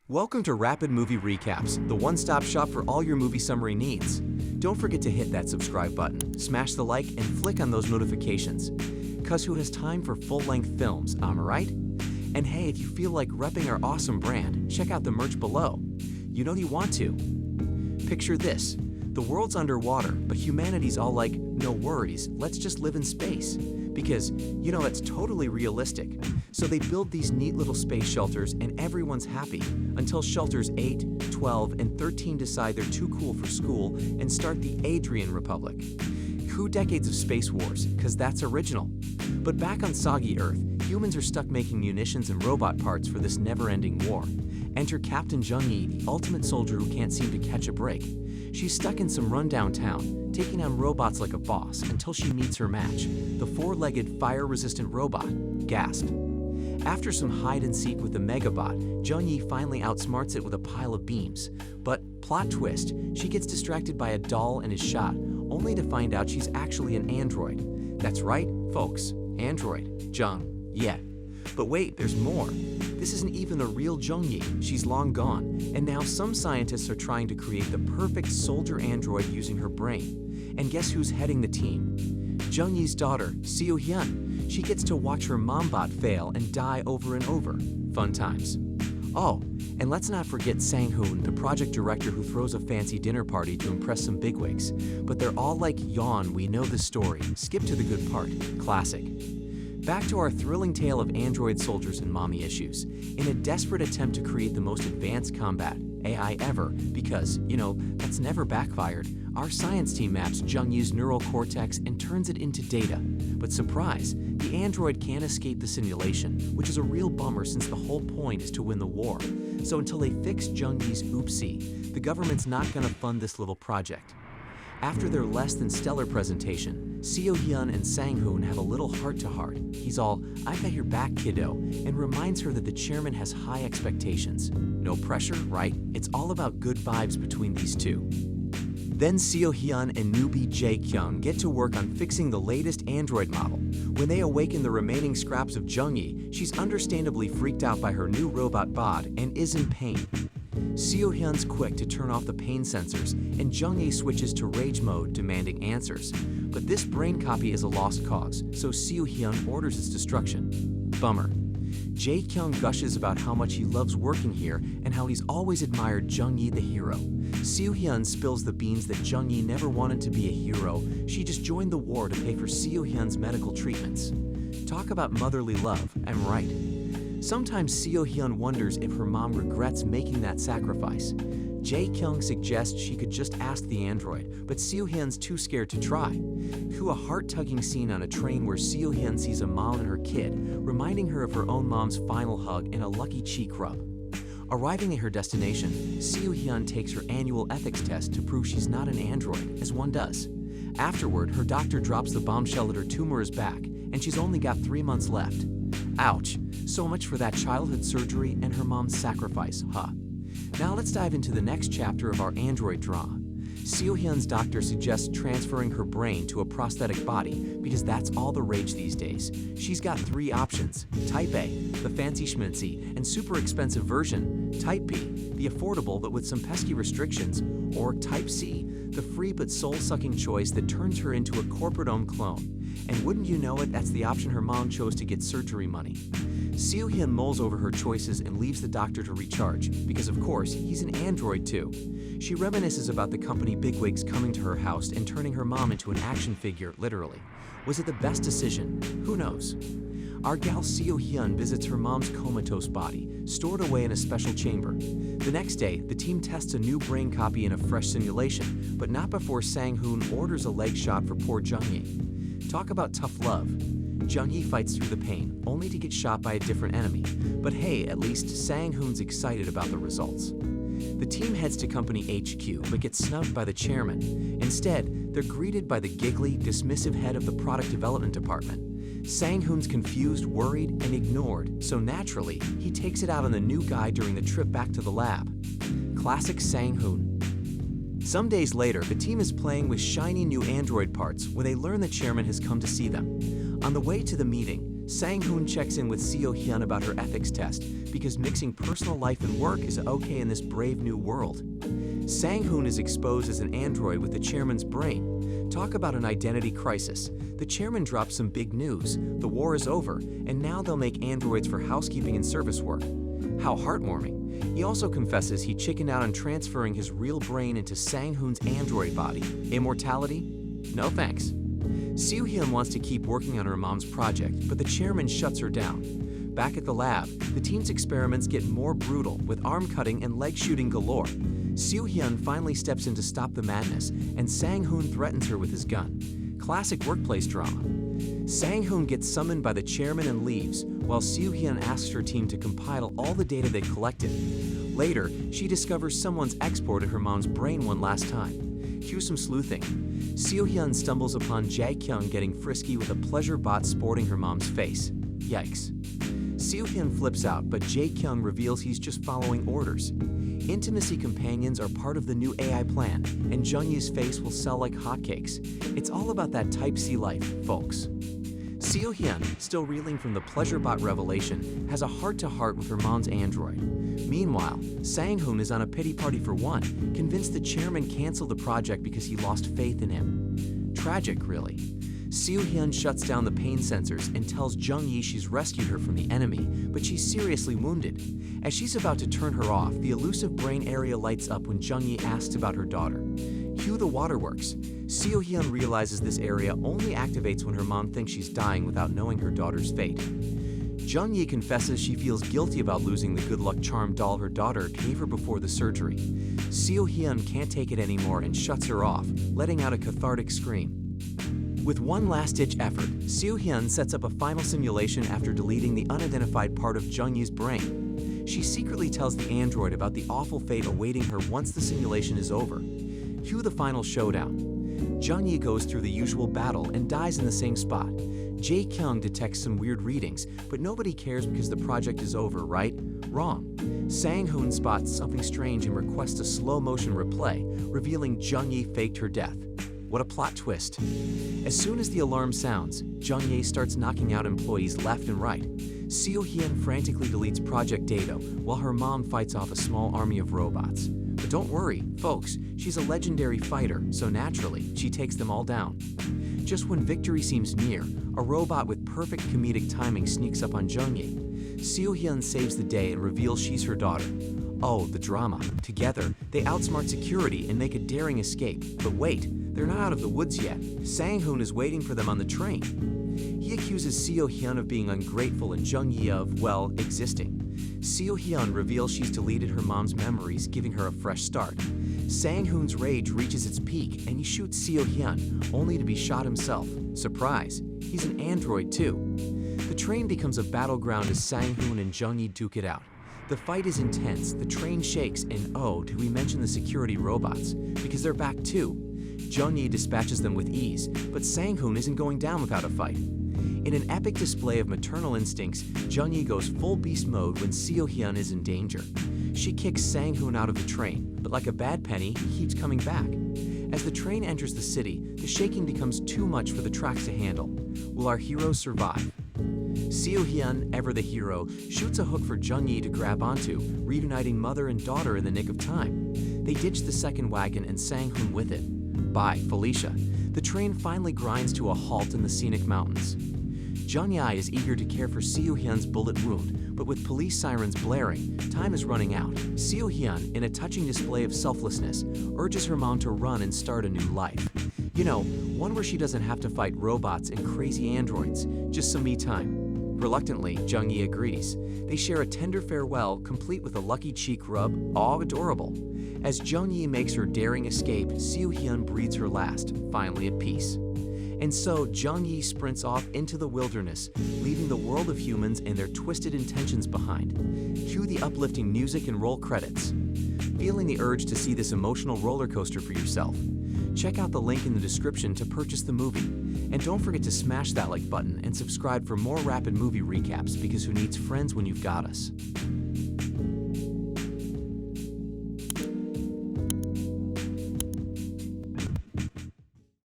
Welcome to Rapid Movie Recaps, the one-stop shop for all your movie summary needs. Don't forget to hit that subscribe button, smash the like, and flick on those notifications. Cause who has time for full-length films, am I right? And hey, if you feel like repping our awesome brand, check out the merch below. You know you want to. Picture this. The world's underwater, but humanity's all like, no worries, let's just live in space. Because, it's totally realistic. So they build these neat little space shelters and everyone's happy until shelters 8, 12, and 13 decide they're too cool for school and start the Adrian Republic. 2 decades of space wars, cause that's original. But back on soggy Earth, humans are stuck making munitions and robot parts for this never-ending war. Enter Captain Jung-Yi, the ultimate soldier who can't seem to catch a break. She's stuck in some rundown town, taking on robots like a boss until she meets her match, the 4-legged fire-resistant robot, Gasp. After some hide-and-seek with the Megabot, Jung-Yi finally outsmarts it with a pile of beams. But, plot twist, she gets distracted by a doll and is shot, only to find out she's actually an android. That's right, folks, android, Jung, yeah. But wait, there's more. This isn't even the real Jung-Yi, she's long gone, and now some scientists are trying to create the perfect soldier android using her brain. And guess who's heading the team? Jung-Yi's daughter, Seo-hyun. She gets to watch her mombot fail and die over and over. Fun times. Oh, and let's not forget Sang-hoon, the project director who throws a fancy dinner party to impress some bigwigs. But they're all like, yawn, we know the story, skip to the good part, classic. Back to our thrilling tale of android soldiers and mommy issues. In a desperate attempt to create the most advanced combat AI ever, because, that's never backfired, our science team maps Jung-Yi's neural cortex and turns it into data. But surprise, the android can't escape the simulation, which is a real bummer since the whole point is to win the war. So until they fix Jung-Yi's oopsie, the government's not gonna fund this little project. After their less than stellar presentation, Seo-hyun and Sang-hoon have a little heart-to-heart. He's all, "I've got your back, kiddo," and reminds her that the chairman has high expectations. No pressure, right? It's all about good vibes between these two. Then Seo-hyun and newbie Jae-kyung get to work on fixing the latest android model. When they awaken the remaining scraps of Jung-Yi, she's understandably freaked out by her new robot bod and is in pain. Seo-hyun's quick to turn off the pain sensors, and Jung-Yi switches to rage mode, demanding answers. But this brain copy is a lost cause, so Seo-hyun orders its destruction. Bummer. Jae-kyung gushes about how much he loves working here and how he's always admired Jung-Yi the hero. Seo-hyun spills the beans that Jung-Yi never wanted to be a hero, she just joined the war to pay for Seo-hyun's medical treatments. Talk about motherly love, I'm right. Sometimes Seo-hyun wonders if her mom regrets making that sacrifice. Jae-kyung suggests she could just ask the android, but Seo-hyun's too scared to try. Cue a heart-tugging scene on a train where Seo-hyun sees a mom and her kid, reminding her of her own mom's final hug and a lucky cheek rub. Arriving at her destination, Seo-hyun takes her annual ethics test to prove she's not an android, as one does. Afterward, her doctor drops the bombshell that her tumor is back, and she's only got 3 months left. Ouch, so much for that childhood surgery and her mom's sacrifice, huh? Now let's dive into the next chapter of our android drama. Seo-hyun's doctor suggests transferring her brain to a prosthetic body because that's all the rage these days. She's got 3 options: Type A, the fancy schmancy and super expensive version; Type B, the affordable but with some pesky restrictions; or Type C, the free but soul-sucking choice that turns her into a corporate-owned clone. And wouldn't you know it, that's the option her mom chose to get surgery money. Seo-hyun mulls over her choices and leaves the doctor to recharge, because of course, he's an android too. She reminisces about the company bigwigs coming to her house and turning her mom into an action figure, literally. Was it the best decision? Who knows? Our gal Seo-hyun visits her mom's comatose body, stored away in a special chamber. The next day, the team tests a new brain copy in a fresh simulation, but not before Sang-hoon orders a leg shot for poor Jung-Yi. Talk about tough love. Jung-Yi fights through the pain, only to get shot by a different enemy. But hey, at least Sang-hoon's excited about the results. The team heads to company HQ, but gets snubbed by the chairman. Instead, they're greeted by the giggly, dismissive head of the product development department. Sang-hoon's confused, worried, and ignored, so naturally, he takes it out on the new guy during the trip back to the lab. Classic Sang-hoon. Some days later, the team is playing with shiny new android parts when they learn the chairman has come to see them. On the way to the meeting, Sang-hoon checks in with Seo-hyun about her ethics test because mixing personal life and work is okay in this brave new world. Sang-hoon is exposed as an android with the chairman's brain. Talk about an identity crisis. The chairman drops some big news. The war is over, and now they'll make androids for housekeeping and service work. How heartwarming. He also confesses he chickened out on transferring his real brain into Sang-hoon's android body. Immortality? No thanks. Seo-hyun wants to keep working on her mom's project, but the chairman shuts her down. Back at the lab, the team's experiments get more brutal, with arm cutting and leg shooting galore. Seo-hyun finally steps in to stop the madness, and Sang-hoon threatens her with his gun. Classic workplace drama. Sang-hoon gets summoned by the chairman and leaves, while Seo-hyun asks her team to compile all the data they collected. Later, she discovers someone's exported her mom's brain one last time. Cue some sleuthing. Seo-hyun stumbles upon Jae-kyung getting frisky with a pleasure bot sporting her mom's face. Yikes. Seo-hyun flips out, but Jae-kyung reveals he's just following orders. Intimacy companions are part of the new AI plan, and Jung-yi's face will sell like hotcakes. It's all about that Type C life, folks. Seo-hyun, still reeling from the pleasure bot revelation, has a heart-to-heart with her mom's android. Meanwhile, Sang-hoon is on a pity party for one, convinced the chairman canceled the project because he lost faith in him. Tragic, really. Seo-hyun shuts down the pain sensors and tells Jung-yi she's rescued her from the enemy, but she's seriously wounded. As she's about to turn her off, the elusive brain area lights up when Jung-yi asks about her daughter. Cue the waterworks. Seo-hyun realizes this area only activates when her mom thinks she's dying without knowing her daughter's fate. Jung-yi confesses she feels guilty about losing the good luck charm doll her daughter gave her before the surgery. Seo-hyun can't take it anymore and shuts her off, letting out a cathartic scream. With one last-ditch effort, Seo-hyun sets up a final simulation after deleting the unidentified part of Jung-yi's brain. She secretly tells the android about the awful fate awaiting her once the simulation is over. Cue the final showdown. Jung-yi goes through the usual battle and dies in the same spot. Jae-kyung detects some weird readings, but nobody cares because the project is over, right? Wrong. Sang-hoon spots something strange and requests a slow-motion replay, revealing Jung-yi faked her death. What a plot twist. As soon as the alarm sounds, Jung-yi starts knocking out employees left and right. Seo-hyun frantically deletes project data while her mom fights off a small army of robots. But don't worry, folks, she's a legendary fighter, so naturally, she takes them all down. Just when victory seems near, a robot with perfect comedic timing sneaks up on Jung-yi. Seo-hyun saves the day and reveals she's her daughter. Oh, the drama. Together, they outsmart security and make a daring escape. But wait, they're not out of the woods yet. Sang-hoon is waiting for them on the train. He accuses Seo-hyun of being ungrateful and Jung-yi of, well, existing. Seo-hyun reveals she's deleted her mom's memories, giving her a fresh start. Sang-hoon's rage reaches its peak, and he shoots Seo-hyun, only to be shot himself. Surprise, he's an android too. The train becomes a battleground as Sang-hoon and Jung-yi duke it out. The fight is intense, the train shakes, and oh, did we mention the security robots? Because they're back too. Jung-yi dispatches them with ease, but Sang-hoon isn't going down without a fight. In an epic display of maternal instincts, Jung-yi goes full beast mode when Seo-hyun is in danger. She kicks Sang-hoon out of the train, but like a bad penny, he keeps coming back. As the train enters the city, the shaking becomes too much for the tracks to handle. Will our heroes survive? Seo-hyun, ever the hero, shoots a hook for Jung-yi to grab onto, reuniting mother and daughter in the nick of time. They ditch the second wagon and Sang-hoon with it. Bye, Felicia. The train finally grinds to a halt in the scenic mountains. Jung-yi is eager to care for Seo-hyun's bullet wound, but with police sirens blaring, time is running out. Seo-hyun, in a touching display of selflessness, urges her mom to run and start a new life. You know, one where she doesn't have to fight robots and crazy androids, just some me time. Reluctantly, Jung-yi agrees. They share a tender farewell, complete with a lucky cheek rub, all adorable. As Jung-yi makes her daring escape, Seo-hyun breathes her last, finally at peace. And so, Jung-yi sprints off into the wilderness, leaving the world of humans and their twisted intentions behind. Cue the uplifting music and roll credits. Feeling the urge to see this emotional roller coaster for yourself? Check out the link in the description to purchase the movie. And don't forget to smash that like button and subscribe for more rapid movie recaps because who needs friends when you've got us?